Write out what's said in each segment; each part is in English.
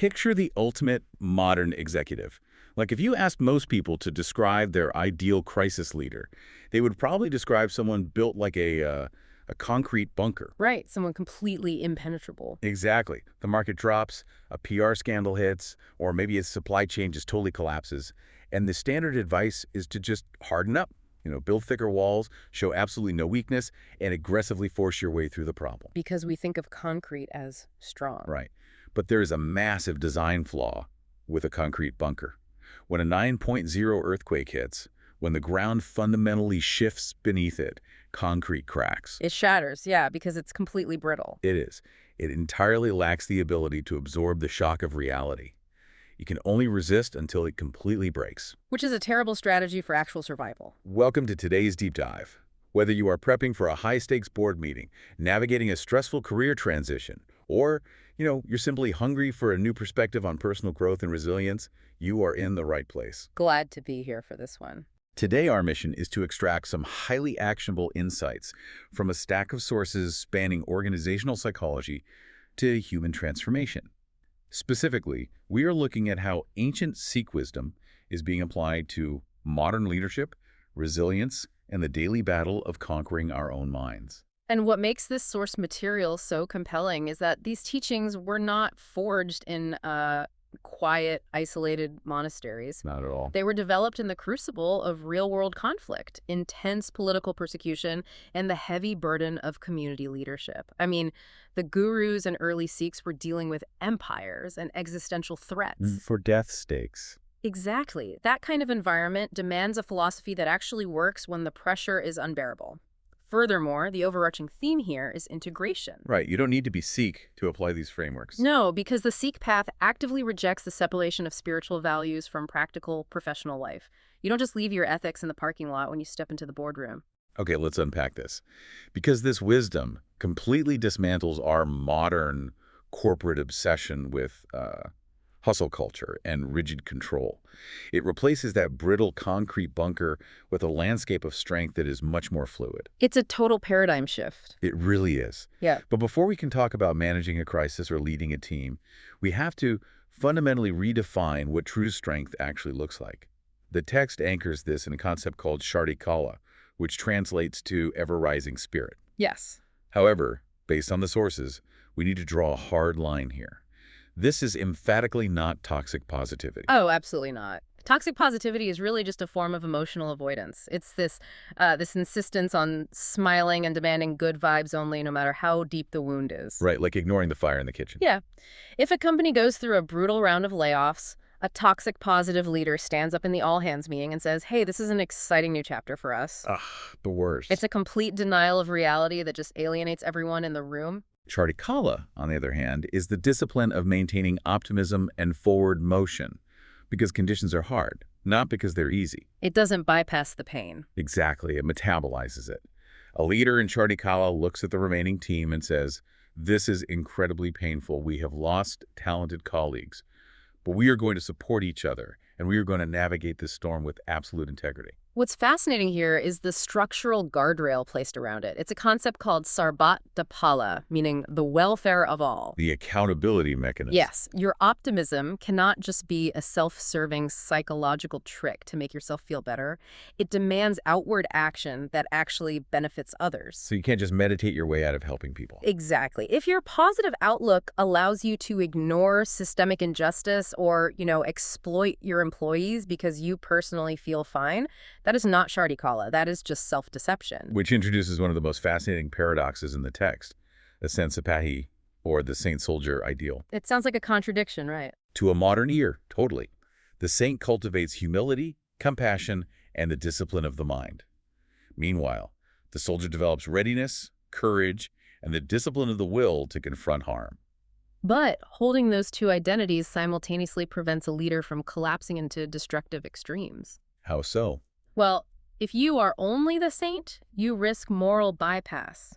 Picture the ultimate modern executive. Like if you asked most people to describe their ideal crisis leader, they would probably describe someone built like a concrete bunker. Right, someone completely impenetrable. Exactly. The market drops, a PR scandal hits, or maybe a supply chain just totally collapses. And the standard advice is to just harden up. Build thicker walls, show absolutely no weakness, and aggressively force your way through the problem. Because we think of concrete as strong. Right. But there is a massive design flaw with a concrete bunker. When a 9.0 earthquake hits, when the ground fundamentally shifts beneath it, concrete cracks. It shatters, yeah, because it's completely brittle. It is. It entirely lacks the ability to absorb the shock of reality. You can only resist until it completely breaks. Which is a terrible strategy for actual survival. Welcome to today's deep dive. Whether you are prepping for a high-stakes board meeting, navigating a stressful career transition, or, you're simply hungry for a new perspective on personal growth and resilience, you are in the right place. Glad to be here for this one. Today, our mission is to extract some highly actionable insights from a stack of sources spanning organizational psychology to human transformation. Specifically, we are looking at how ancient Sikh wisdom is being applied to modern leadership, resilience, and the daily battle of conquering our own minds. And what makes this source material so compelling is that these teachings were not forged in quiet, isolated monasteries. Not at all. They were developed in the crucible of real-world conflict, intense political persecution, and the heavy burden of community leadership. I mean, the gurus and early Sikhs were dealing with empires and existential threats. For death stakes. Exactly. That kind of environment demands a philosophy that actually works when the pressure is unbearable. Furthermore, the overarching theme here is integration. Right. You don't need to be Sikh to apply these frameworks. No, because the Sikh path actively rejects the separation of spiritual values from practical professional life. You don't just leave your ethics in the parking lot when you step into the boardroom. Okay, let's unpack this. Because this wisdom completely dismantles our modern corporate obsession with hustle culture and rigid control. It replaces that brittle concrete bunker with a landscape of strength that is much more fluid. It's a total paradigm shift. It really is. Yeah. But before we can talk about managing a crisis or leading a team, we have to fundamentally redefine what true strength actually looks like. The text anchors this in a concept called Kala, which translates to ever-rising spirit. Yes. However, based on the sources, we need to draw a hard line here. This is emphatically not toxic positivity. Oh, absolutely not. Toxic positivity is really just a form of emotional avoidance. It's this insistence on smiling and demanding good vibes only, no matter how deep the wound is. Right, like ignoring the fire in the kitchen. Yeah. If a company goes through a brutal round of layoffs, a toxic positive leader stands up in the all-hands meeting and says, hey, this is an exciting new chapter for us. Ugh, the worst. It's a complete denial of reality that just alienates everyone in the room. Kala, on the other hand, is the discipline of maintaining optimism and forward motion because conditions are hard, not because they're easy. It doesn't bypass the pain. Exactly. It metabolizes it. A leader in Kala looks at the remaining team and says, this is incredibly painful. We have lost talented colleagues, but we are going to support each other, and we are going to navigate this storm with absolute integrity. What's fascinating here is the structural guardrail placed around it. It's a concept called Sarbat Dapala, meaning the welfare of all. The accountability mechanism. Yes, your optimism cannot just be a self-serving psychological trick to make yourself feel better. It demands outward action that actually benefits others. So you can't just meditate your way out of helping people. Exactly. If your positive outlook allows you to ignore systemic injustice or, exploit your employees because you personally feel fine, that is not Kala. That is just self-deception. Which introduces one of the most fascinating paradoxes in the text, the Sensipahi, or the saint soldier ideal. It sounds like a contradiction, right? To a modern ear, totally. The saint cultivates humility, compassion, and the discipline of the mind. Meanwhile, the soldier develops readiness, courage, and the discipline of the will to confront harm. But holding those two identities simultaneously prevents a leader from collapsing into destructive extremes. How so? Well, if you are only the saint, you risk moral bypass.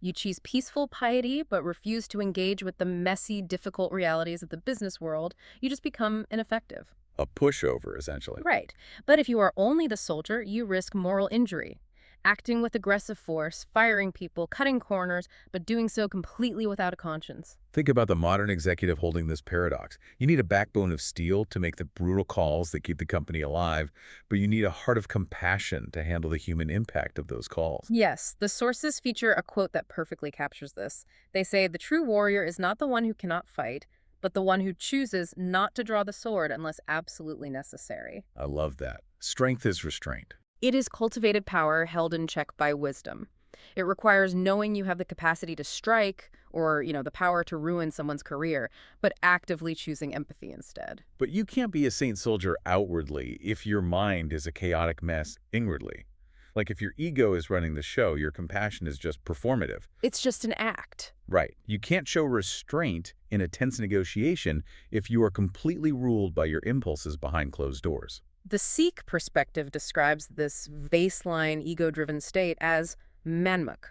You choose peaceful piety but refuse to engage with the messy, difficult realities of the business world. You just become ineffective. A pushover, essentially. Right. But if you are only the soldier, you risk moral injury. acting with aggressive force, firing people, cutting corners, but doing so completely without a conscience. Think about the modern executive holding this paradox. You need a backbone of steel to make the brutal calls that keep the company alive, but you need a heart of compassion to handle the human impact of those calls. Yes, the sources feature a quote that perfectly captures this. They say, "The true warrior is not the one who cannot fight, but the one who chooses not to draw the sword unless absolutely necessary." I love that. Strength is restraint. It is cultivated power held in check by wisdom. It requires knowing you have the capacity to strike or, the power to ruin someone's career, but actively choosing empathy instead. But you can't be a saint soldier outwardly if your mind is a chaotic mess inwardly. Like if your ego is running the show, your compassion is just performative. It's just an act. Right. You can't show restraint in a tense negotiation if you are completely ruled by your impulses behind closed doors. The Sikh perspective describes this baseline ego-driven state as manmuk.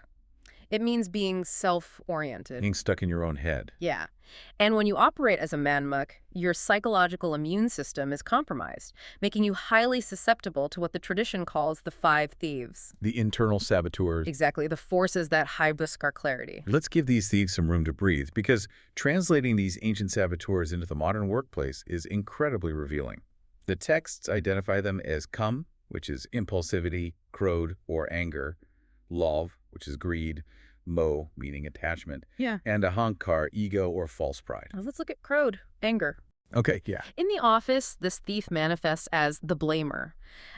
It means being self-oriented. Being stuck in your own head. Yeah. And when you operate as a manmuk, your psychological immune system is compromised, making you highly susceptible to what the tradition calls the five thieves. The internal saboteurs. Exactly, the forces that hibiscate our clarity. Let's give these thieves some room to breathe, because translating these ancient saboteurs into the modern workplace is incredibly revealing. The texts identify them as kam, which is impulsivity, krodh, or anger, love, which is greed, mo, meaning attachment, Yeah. and ahankar, ego or false pride. Well, let's look at krodh, anger. Okay, yeah. In the office, this thief manifests as the blamer.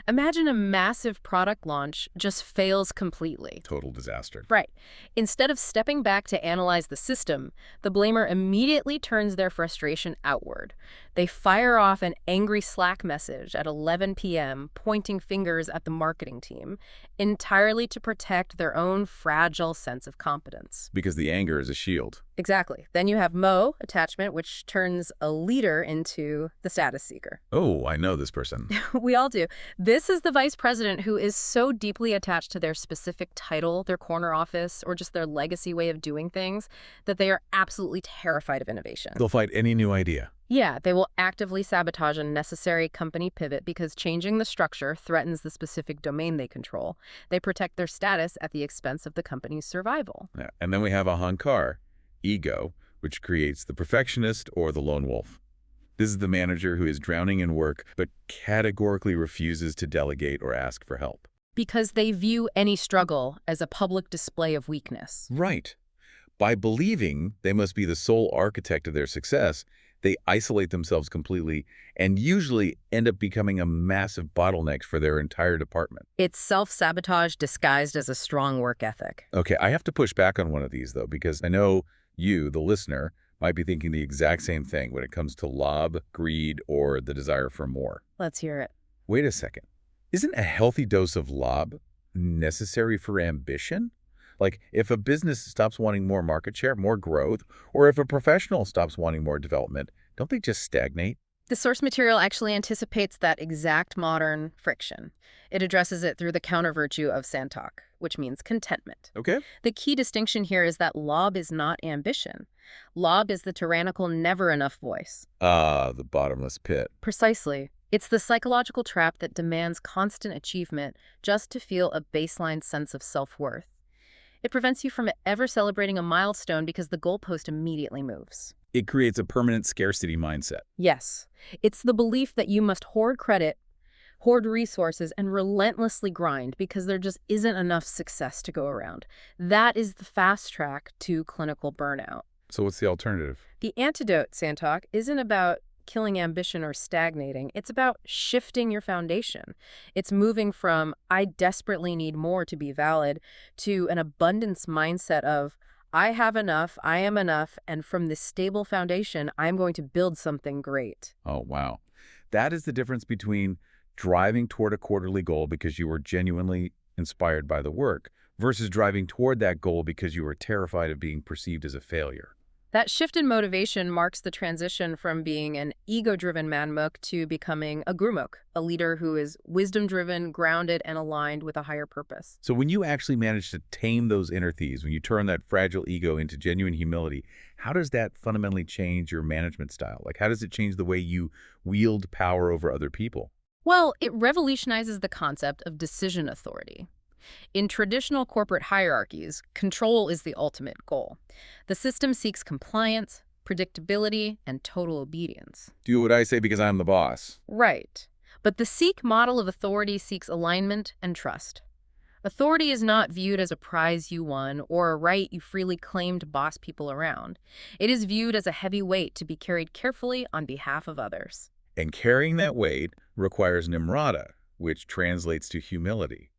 Imagine a massive product launch just fails completely. Total disaster. Right. Instead of stepping back to analyze the system, the blamer immediately turns their frustration outward. They fire off an angry Slack message at 11 p.m., pointing fingers at the marketing team, entirely to protect their own fragile sense of competence. Because the anger is a shield. Exactly. Then you have Mo, attachment, which turns a leader into the status seeker. Oh, I know this person. We all do. This is the vice president who is so deeply attached to their specific title, their corner office, or just their legacy way of doing things that they are absolutely terrified of innovation. They'll fight any new idea. Yeah, they will actively sabotage a necessary company pivot because changing the structure threatens the specific domain they control. They protect their status at the expense of the company's survival. Yeah. And then we have ahankar, ego, which creates the perfectionist or the lone wolf. This is the manager who is drowning in work but categorically refuses to delegate or ask for help. Because they view any struggle as a public display of weakness. Right. By believing they must be the sole architect of their success, they isolate themselves completely and usually end up becoming a massive bottleneck for their entire department. It's self-sabotage disguised as a strong work ethic. Okay, I have to push back on one of these, though, because I know you, the listener, might be thinking the exact same thing when it comes to lob, greed, or the desire for more. Let's hear it. Wait a second. Isn't a healthy dose of lob necessary for ambition? Like, if a business stops wanting more market share, more growth, or if a professional stops wanting more development, don't they just stagnate? The source material actually anticipates that exact modern friction. It addresses it through the counter virtue of santok, which means contentment. Okay. The key distinction here is that lob is not ambition. Lob is the tyrannical never enough voice. The bottomless pit. Precisely. It's the psychological trap that demands constant achievement just to feel a baseline sense of self-worth. It prevents you from ever celebrating a milestone because the goalpost immediately moves. It creates a permanent scarcity mindset. Yes, it's the belief that you must hoard credit, hoard resources, and relentlessly grind because there just isn't enough success to go around. That is the fast track to clinical burnout. So what's the alternative? The antidote, Santok, isn't about killing ambition or stagnating. It's about shifting your foundation. It's moving from, I desperately need more to be valid, to an abundance mindset of, I have enough, I am enough, and from this stable foundation, I'm going to build something great. Oh, wow. That is the difference between driving toward a quarterly goal because you were genuinely inspired by the work versus driving toward that goal because you were terrified of being perceived as a failure. That shift in motivation marks the transition from being an ego-driven manmuk to becoming a gurmukh, a leader who is wisdom-driven, grounded, and aligned with a higher purpose. So when you actually manage to tame those inner thieves, when you turn that fragile ego into genuine humility, how does that fundamentally change your management style? Like, how does it change the way you wield power over other people? Well, it revolutionizes the concept of decision authority. In traditional corporate hierarchies, control is the ultimate goal. The system seeks compliance, predictability, and total obedience. Do what I say because I'm the boss. Right. But the Sikh model of authority seeks alignment and trust. Authority is not viewed as a prize you won or a right you freely claim to boss people around. It is viewed as a heavy weight to be carried carefully on behalf of others. And carrying that weight requires nimrata, which translates to humility.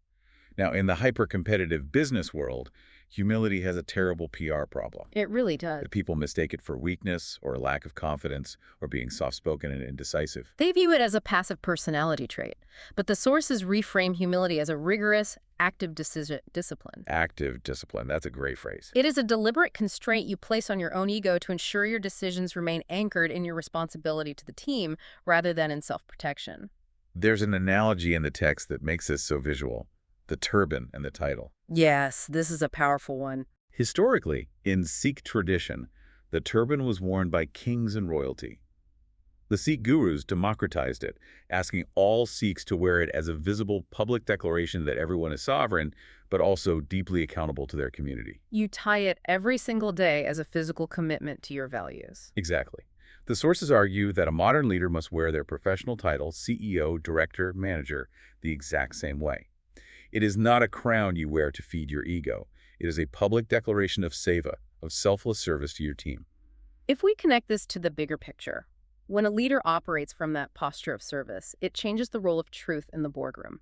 Now, in the hyper-competitive business world, humility has a terrible PR problem. It really does. People mistake it for weakness or lack of confidence or being soft-spoken and indecisive. They view it as a passive personality trait, but the sources reframe humility as a rigorous, active discipline. Active discipline, that's a great phrase. It is a deliberate constraint you place on your own ego to ensure your decisions remain anchored in your responsibility to the team rather than in self-protection. There's an analogy in the text that makes this so visual: the turban and the title. Yes, this is a powerful one. Historically, in Sikh tradition, the turban was worn by kings and royalty. The Sikh gurus democratized it, asking all Sikhs to wear it as a visible public declaration that everyone is sovereign, but also deeply accountable to their community. You tie it every single day as a physical commitment to your values. Exactly. The sources argue that a modern leader must wear their professional title, CEO, director, manager, the exact same way. It is not a crown you wear to feed your ego. It is a public declaration of seva, of selfless service to your team. If we connect this to the bigger picture, when a leader operates from that posture of service, it changes the role of truth in the boardroom.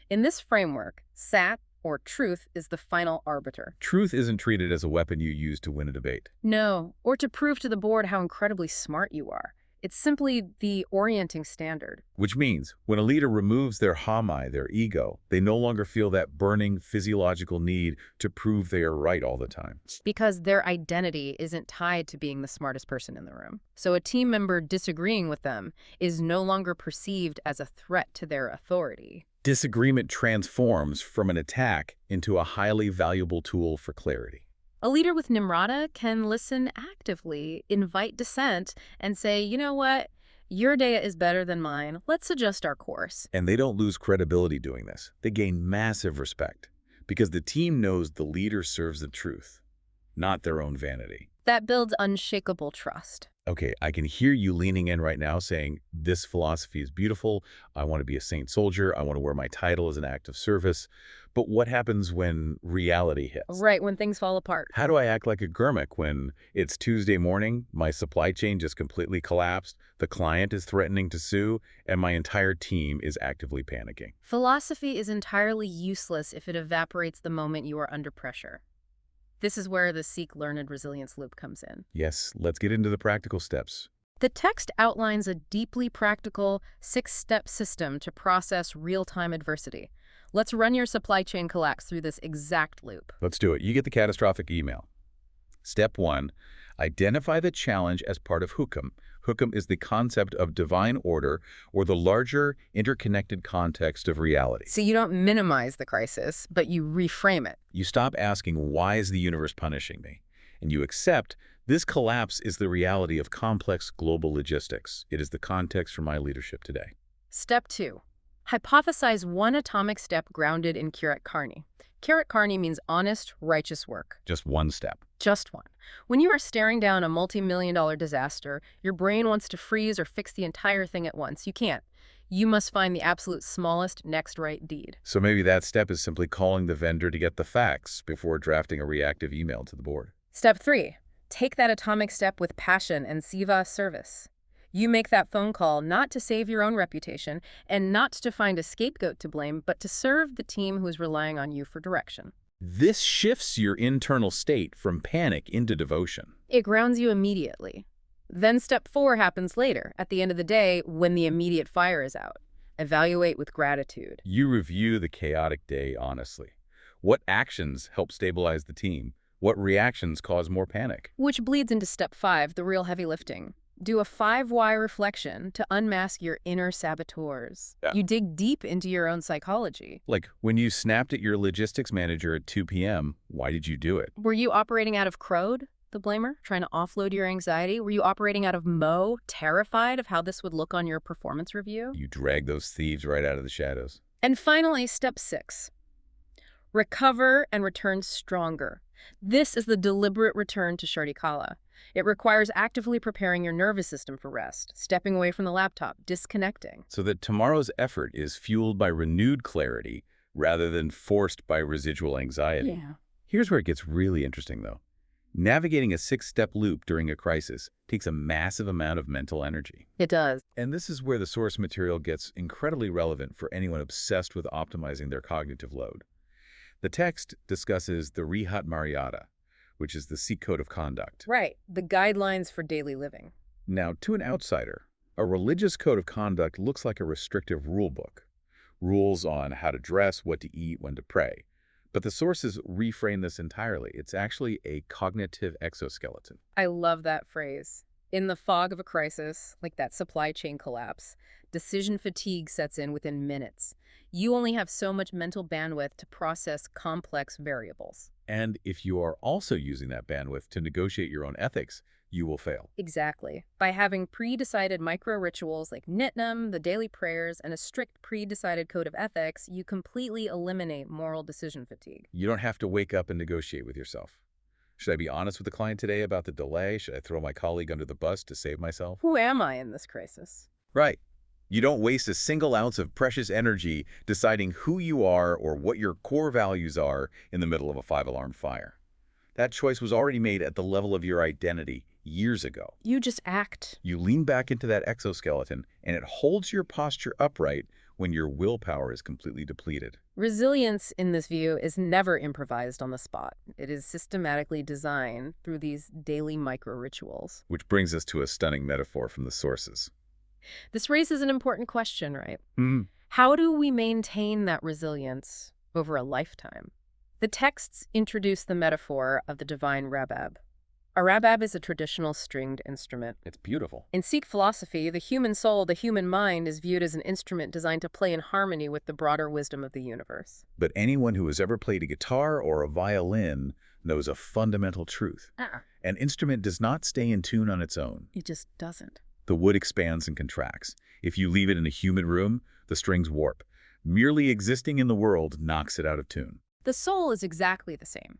In this framework, SAT, or truth, is the final arbiter. Truth isn't treated as a weapon you use to win a debate. No, or to prove to the board how incredibly smart you are. It's simply the orienting standard. Which means, when a leader removes their hamai, their ego, they no longer feel that burning physiological need to prove they are right all the time. Because their identity isn't tied to being the smartest person in the room. So a team member disagreeing with them is no longer perceived as a threat to their authority. Disagreement transforms from an attack into a highly valuable tool for clarity. A leader with Nimrata can listen actively, invite dissent, and say, you know what, your data is better than mine. Let's adjust our course. And they don't lose credibility doing this. They gain massive respect because the team knows the leader serves the truth, not their own vanity. That builds unshakable trust. Okay, I can hear you leaning in right now saying, this philosophy is beautiful. I want to be a saint soldier. I want to wear my title as an act of service. But what happens when reality hits? Right, when things fall apart. How do I act like a Gurmukh when it's Tuesday morning, my supply chain just completely collapsed, the client is threatening to sue, and my entire team is actively panicking? Philosophy is entirely useless if it evaporates the moment you are under pressure. This is where the Sikh learned resilience loop comes in. Yes, let's get into the practical steps. The text outlines a deeply practical, 6-step system to process real-time adversity. Let's run your supply chain collapse through this exact loop. Let's do it. You get the catastrophic email. Step 1, identify the challenge as part of hukum. Hukum is the concept of divine order or the larger interconnected context of reality. So you don't minimize the crisis, but you reframe it. You stop asking, why is the universe punishing me? And you accept this collapse is the reality of complex global logistics. It is the context for my leadership today. Step 2, hypothesize one atomic step grounded in Kirat Karni. Kirat Karni means honest, righteous work. Just one step. Just one. When you are staring down a multi-million-dollar disaster, your brain wants to freeze or fix the entire thing at once. You can't. You must find the absolute smallest next right deed. So maybe that step is simply calling the vendor to get the facts before drafting a reactive email to the board. Step 3, take that atomic step with passion and seva service. You make that phone call not to save your own reputation and not to find a scapegoat to blame, but to serve the team who is relying on you for direction. This shifts your internal state from panic into devotion. It grounds you immediately. Then step 4 happens later, at the end of the day, when the immediate fire is out. Evaluate with gratitude. You review the chaotic day honestly. What actions help stabilize the team? What reactions cause more panic? Which bleeds into step 5, the real heavy lifting. Do a 5-why reflection to unmask your inner saboteurs. Yeah. You dig deep into your own psychology. Like when you snapped at your logistics manager at 2 p.m., why did you do it? Were you operating out of crowd, the blamer, trying to offload your anxiety? Were you operating out of mo, terrified of how this would look on your performance review? You drag those thieves right out of the shadows. And finally, step 6. Recover and return stronger. This is the deliberate return to Shardikala. It requires actively preparing your nervous system for rest, stepping away from the laptop, disconnecting. So that tomorrow's effort is fueled by renewed clarity rather than forced by residual anxiety. Yeah. Here's where it gets really interesting, though. Navigating a six-step loop during a crisis takes a massive amount of mental energy. It does. And this is where the source material gets incredibly relevant for anyone obsessed with optimizing their cognitive load. The text discusses the Rihat Maryada, which is the Sikh code of conduct. Right. The guidelines for daily living. Now, to an outsider, a religious code of conduct looks like a restrictive rule book. Rules on how to dress, what to eat, when to pray. But the sources reframe this entirely. It's actually a cognitive exoskeleton. I love that phrase. In the fog of a crisis, like that supply chain collapse, decision fatigue sets in within minutes. You only have so much mental bandwidth to process complex variables. And if you are also using that bandwidth to negotiate your own ethics, you will fail. Exactly. By having pre-decided micro-rituals like Nitnam, the daily prayers, and a strict pre-decided code of ethics, you completely eliminate moral decision fatigue. You don't have to wake up and negotiate with yourself. Should I be honest with the client today about the delay? Should I throw my colleague under the bus to save myself? Who am I in this crisis? Right. You don't waste a single ounce of precious energy deciding who you are or what your core values are in the middle of a five-alarm fire. That choice was already made at the level of your identity years ago. You just act. You lean back into that exoskeleton, and it holds your posture upright when your willpower is completely depleted. Resilience, in this view, is never improvised on the spot. It is systematically designed through these daily micro-rituals. Which brings us to a stunning metaphor from the sources. This raises an important question, right? Hmm. How do we maintain that resilience over a lifetime? The texts introduce the metaphor of the divine rabab. A rabab is a traditional stringed instrument. It's beautiful. In Sikh philosophy, the human soul, the human mind, is viewed as an instrument designed to play in harmony with the broader wisdom of the universe. But anyone who has ever played a guitar or a violin knows a fundamental truth. An instrument does not stay in tune on its own. It just doesn't. The wood expands and contracts. If you leave it in a humid room, the strings warp. Merely existing in the world knocks it out of tune. The soul is exactly the same.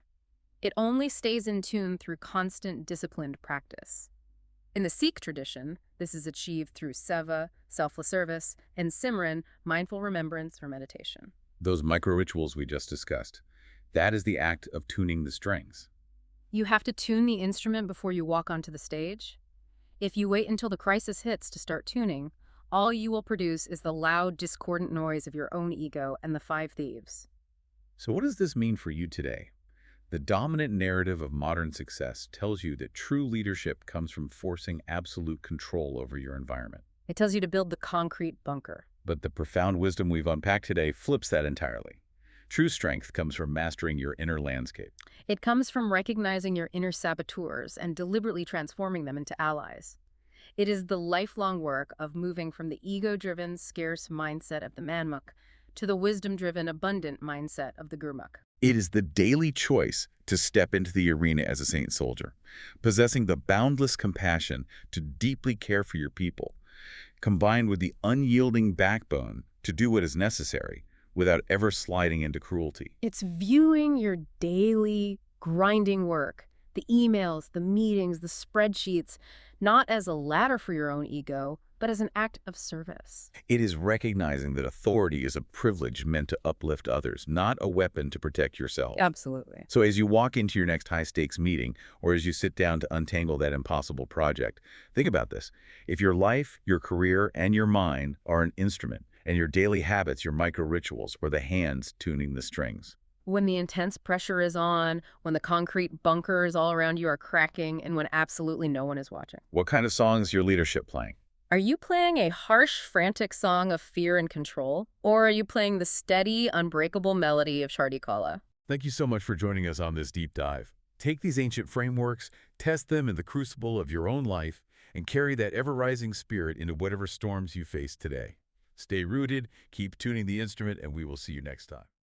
It only stays in tune through constant, disciplined practice. In the Sikh tradition, this is achieved through seva, selfless service, and simran, mindful remembrance or meditation. Those micro-rituals we just discussed, that is the act of tuning the strings. You have to tune the instrument before you walk onto the stage. If you wait until the crisis hits to start tuning, all you will produce is the loud, discordant noise of your own ego and the five thieves. So what does this mean for you today? The dominant narrative of modern success tells you that true leadership comes from forcing absolute control over your environment. It tells you to build the concrete bunker. But the profound wisdom we've unpacked today flips that entirely. True strength comes from mastering your inner landscape. It comes from recognizing your inner saboteurs and deliberately transforming them into allies. It is the lifelong work of moving from the ego-driven, scarce mindset of the manmuk to the wisdom-driven, abundant mindset of the gurmukh. It is the daily choice to step into the arena as a saint soldier, possessing the boundless compassion to deeply care for your people, combined with the unyielding backbone to do what is necessary without ever sliding into cruelty. It's viewing your daily, grinding work, the emails, the meetings, the spreadsheets, not as a ladder for your own ego, but as an act of service. It is recognizing that authority is a privilege meant to uplift others, not a weapon to protect yourself. Absolutely. So as you walk into your next high-stakes meeting, or as you sit down to untangle that impossible project, think about this. If your life, your career, and your mind are an instrument, and your daily habits, your micro-rituals, were the hands tuning the strings. When the intense pressure is on, when the concrete bunkers all around you are cracking, and when absolutely no one is watching. What kind of song is your leadership playing? Are you playing a harsh, frantic song of fear and control? Or are you playing the steady, unbreakable melody of Shardikala? Thank you so much for joining us on this deep dive. Take these ancient frameworks, test them in the crucible of your own life, and carry that ever-rising spirit into whatever storms you face today. Stay rooted, keep tuning the instrument, and we will see you next time.